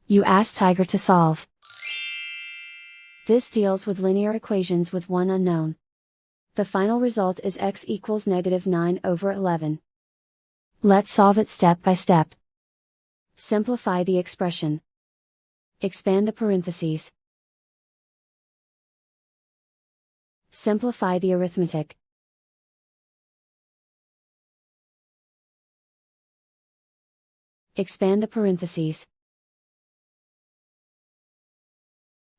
You ask Tiger to solve. This deals with linear equations with one unknown. The final result is x equals -9/11. Let's solve it step by step. Simplify the expression. Expand the parentheses. Simplify the arithmetic. Expand the parentheses.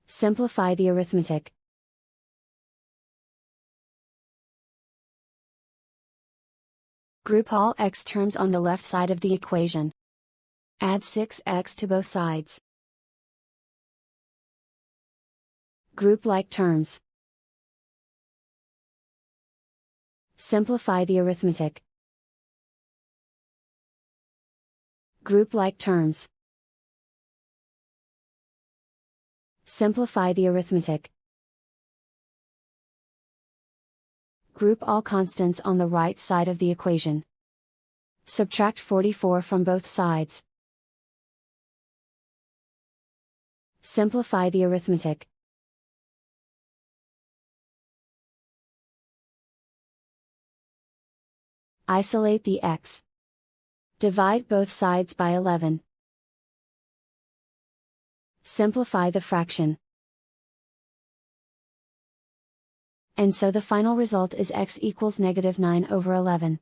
Simplify the arithmetic. Group all x terms on the left side of the equation. Add 6x to both sides. Group like terms. Simplify the arithmetic. Group like terms. Simplify the arithmetic. Group all constants on the right side of the equation. Subtract 44 from both sides. Simplify the arithmetic. Isolate the x. Divide both sides by 11. Simplify the fraction. And so the final result is x equals -9/11.